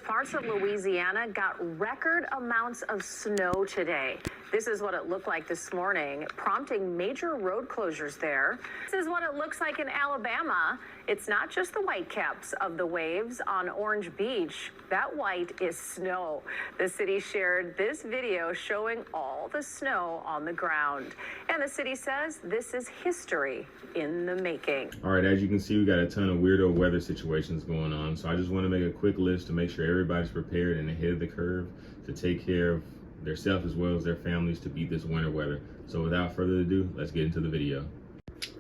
Parts of Louisiana got record amounts of snow today. This is what it looked like this morning, prompting major road closures there. This is what it looks like in Alabama. It's not just the whitecaps of the waves on Orange Beach. That white is snow. The city shared this video showing all the snow on the ground. And the city says this is history in the making. All right, as you can see, we got a ton of weirdo weather situations going on. So I just want to make a quick list to make sure everybody's prepared and ahead of the curve to take care of themselves as well as their families to beat this winter weather. So without further ado, let's get into the video.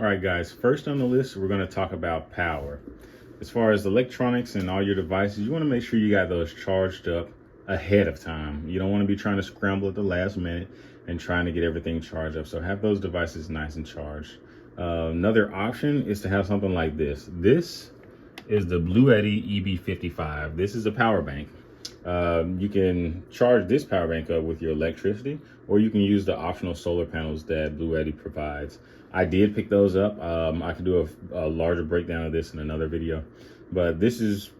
All right, guys, first on the list, we're going to talk about power. As far as electronics and all your devices, you want to make sure you got those charged up ahead of time. You don't want to be trying to scramble at the last minute and trying to get everything charged up. So have those devices nice and charged. Another option is to have something like this. This is the Bluetti EB55. This is a power bank. You can charge this power bank up with your electricity, or you can use the optional solar panels that Bluetti provides. I did pick those up. I can do a larger breakdown of this in another video, but this is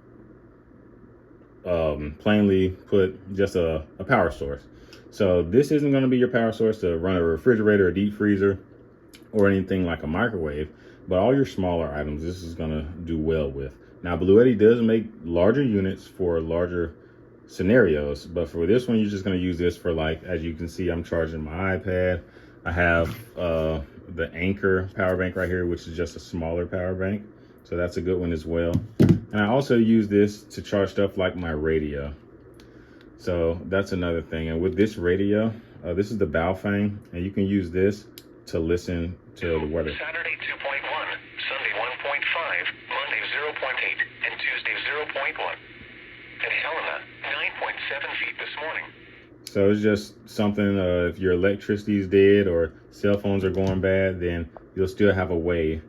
plainly put just a power source. So this isn't going to be your power source to run a refrigerator, a deep freezer, or anything like a microwave, but all your smaller items this is going to do well with. Now Bluetti does make larger units for larger scenarios, but for this one you're just going to use this for, like, as you can see, I'm charging my iPad. I have the Anker power bank right here, which is just a smaller power bank, so that's a good one as well. And I also use this to charge stuff like my radio, so that's another thing. And with this radio, this is the Baofeng, and you can use this to listen to the weather. Saturday 2.1, Sunday 1.5, Monday 0.8, and Tuesday 0.1. At Helena, 9.7 feet this morning. So it's just something, if your electricity is dead or cell phones are going bad, then you'll still have a way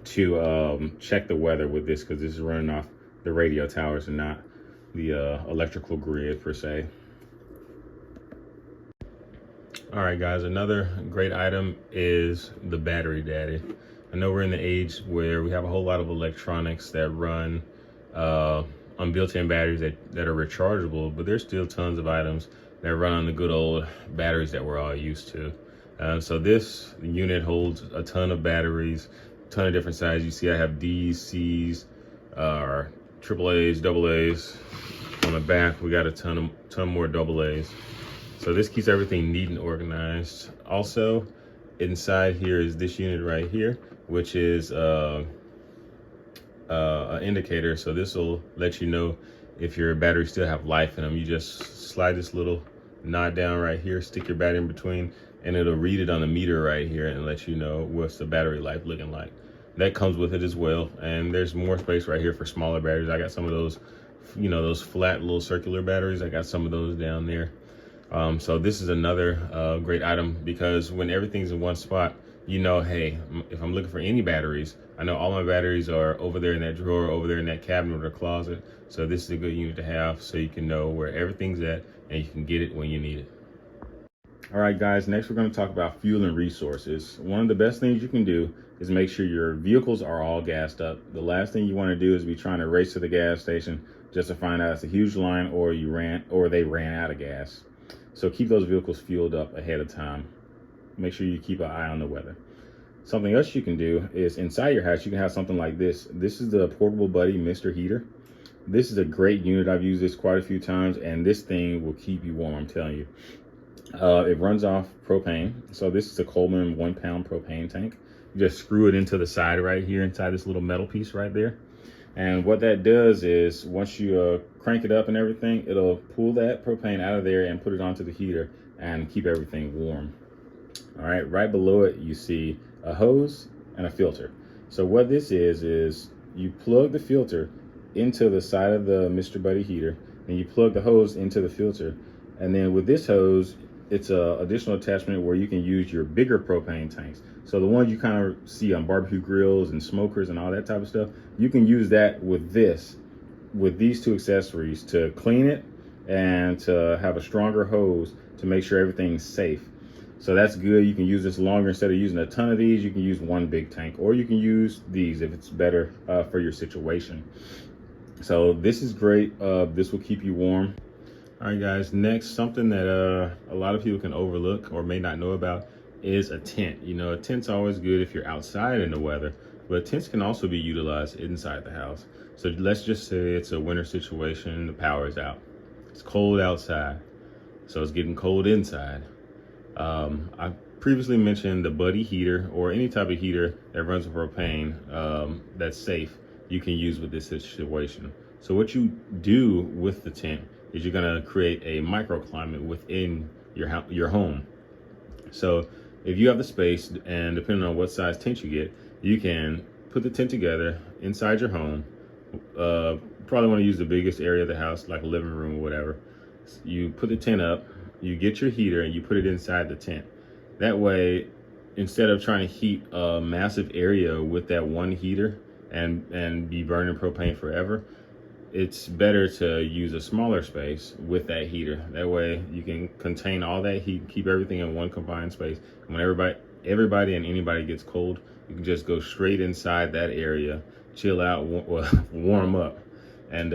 to check the weather with this, because this is running off the radio towers and not the electrical grid per se. All right, guys, another great item is the battery daddy. I know we're in the age where we have a whole lot of electronics that run on built-in batteries that are rechargeable, but there's still tons of items that run on the good old batteries that we're all used to. So this unit holds a ton of batteries, a ton of different sizes. You see I have D's, C's, AAA's, AA's. On the back, we got a ton more AA's. So this keeps everything neat and organized. Also, inside here is this unit right here, which is an indicator. So this will let you know if your batteries still have life in them. You just slide this little knot down right here, stick your battery in between, and it'll read it on the meter right here and let you know what's the battery life looking like. That comes with it as well. And there's more space right here for smaller batteries. I got some of those, you know, those flat little circular batteries. I got some of those down there. So this is another great item, because when everything's in one spot, you know, hey, if I'm looking for any batteries, I know all my batteries are over there in that drawer, over there in that cabinet or closet. So this is a good unit to have, so you can know where everything's at and you can get it when you need it. All right, guys, next we're going to talk about fuel and resources. One of the best things you can do is make sure your vehicles are all gassed up. The last thing you want to do is be trying to race to the gas station just to find out it's a huge line, or they ran out of gas. So keep those vehicles fueled up ahead of time. Make sure you keep an eye on the weather. Something else you can do is inside your house, you can have something like this. This is the Portable Buddy Mr. Heater. This is a great unit. I've used this quite a few times, and this thing will keep you warm, I'm telling you. It runs off propane. So this is a Coleman 1 pound propane tank. You just screw it into the side right here, inside this little metal piece right there. And what that does is, once you crank it up and everything, it'll pull that propane out of there and put it onto the heater and keep everything warm. All right, right below it, you see a hose and a filter. So what this is you plug the filter into the side of the Mr. Buddy heater, and you plug the hose into the filter. And then with this hose, it's an additional attachment where you can use your bigger propane tanks. So the ones you kind of see on barbecue grills and smokers and all that type of stuff, you can use that with these two accessories to clean it and to have a stronger hose to make sure everything's safe. So that's good. You can use this longer. Instead of using a ton of these, you can use one big tank, or you can use these if it's better for your situation. So this is great. This will keep you warm. All right, guys, next, something that a lot of people can overlook or may not know about is a tent. You know, a tent's always good if you're outside in the weather, but tents can also be utilized inside the house. So let's just say it's a winter situation, the power is out. It's cold outside, so it's getting cold inside. I previously mentioned the Buddy heater, or any type of heater that runs with propane that's safe, you can use with this situation. So what you do with the tent is you're gonna create a microclimate within your home. So if you have the space, and depending on what size tent you get, you can put the tent together inside your home. Probably want to use the biggest area of the house, like a living room or whatever. You put the tent up, you get your heater, and you put it inside the tent. That way, instead of trying to heat a massive area with that one heater and be burning propane forever, it's better to use a smaller space with that heater. That way you can contain all that heat, keep everything in one confined space. And when everybody and anybody gets cold, you can just go straight inside that area, chill out, warm up, and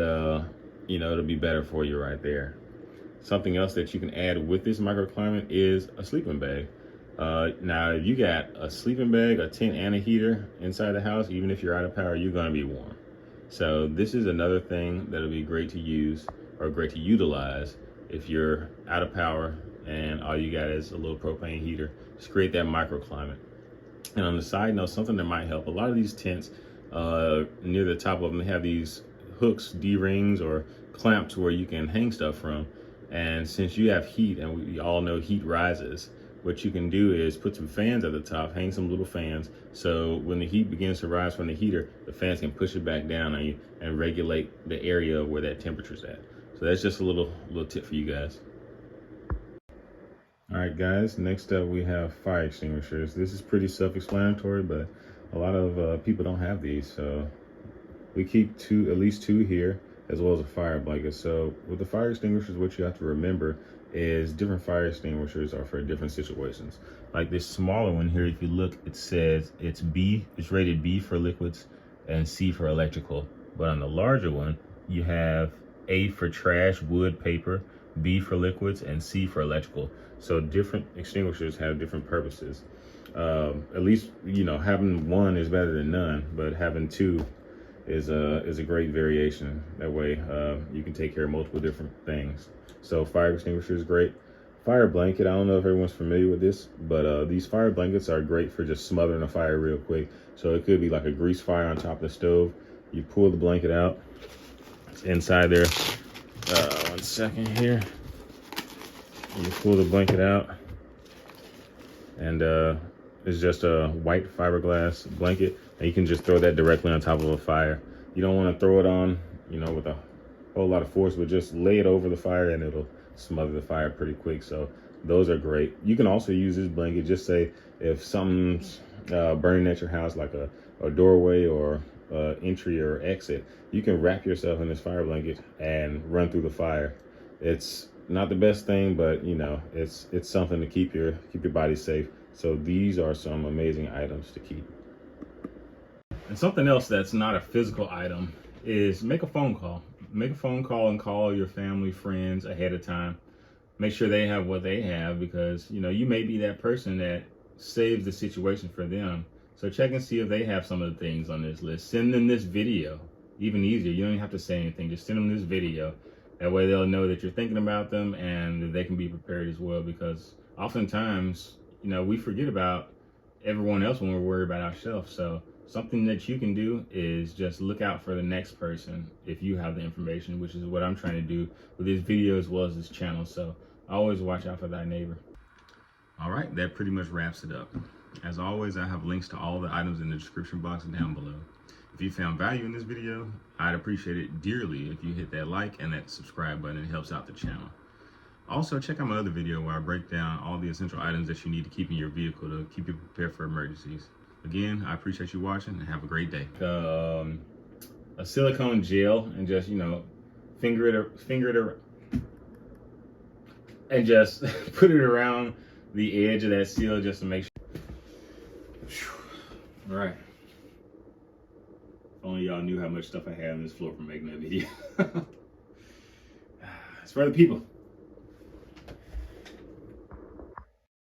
you know, it'll be better for you right there. Something else that you can add with this microclimate is a sleeping bag. Now, if you got a sleeping bag, a tent, and a heater inside the house, even if you're out of power, you're gonna be warm. So this is another thing that'll be great to use, or great to utilize, if you're out of power and all you got is a little propane heater. Just create that microclimate. And on the side note, something that might help, a lot of these tents, near the top of them, they have these hooks, D-rings, or clamps where you can hang stuff from. And since you have heat, and we all know heat rises, what you can do is put some fans at the top, hang some little fans, so when the heat begins to rise from the heater, the fans can push it back down on you and regulate the area where that temperature's at. So that's just a little tip for you guys. All right, guys, next up we have fire extinguishers. This is pretty self-explanatory, but a lot of people don't have these, so we keep at least two here, as well as a fire blanket. So with the fire extinguishers, what you have to remember is different fire extinguishers are for different situations. Like this smaller one here, if you look, it says it's rated B for liquids and C for electrical. But on the larger one, you have A for trash, wood, paper, B for liquids, and C for electrical. So different extinguishers have different purposes. At least, you know, having one is better than none, but having two is a great variation. That way you can take care of multiple different things. So fire extinguisher is great. Fire blanket, I don't know if everyone's familiar with this, but these fire blankets are great for just smothering a fire real quick. So it could be like a grease fire on top of the stove. You pull the blanket out, it's inside there. 1 second here. You pull the blanket out, and it's just a white fiberglass blanket, and you can just throw that directly on top of a fire. You don't want to throw it on, you know, with a whole lot of force, but just lay it over the fire and it'll smother the fire pretty quick. So those are great. You can also use this blanket, just say if something's burning at your house, like a doorway or entry or exit, you can wrap yourself in this fire blanket and run through the fire. It's not the best thing, but you know, it's something to keep your body safe. So these are some amazing items to keep. And something else that's not a physical item is make a phone call. Make a phone call and call your family, friends ahead of time. Make sure they have what they have, because you know, you may be that person that saves the situation for them. So check and see if they have some of the things on this list. Send them this video. Even easier, you don't even have to say anything, just send them this video. That way they'll know that you're thinking about them and they can be prepared as well, because oftentimes, you know, we forget about everyone else when we're worried about ourselves. So something that you can do is just look out for the next person if you have the information, which is what I'm trying to do with this video as well as this channel. So always watch out for thy neighbor. All right, that pretty much wraps it up. As always, I have links to all the items in the description box down below. If you found value in this video, I'd appreciate it dearly if you hit that like and that subscribe button. It helps out the channel. Also, check out my other video where I break down all the essential items that you need to keep in your vehicle to keep you prepared for emergencies. Again, I appreciate you watching and have a great day. A silicone gel, and just, you know, finger it around, and just put it around the edge of that seal just to make sure. All right. If only y'all knew how much stuff I had on this floor from making that video. It's for the people.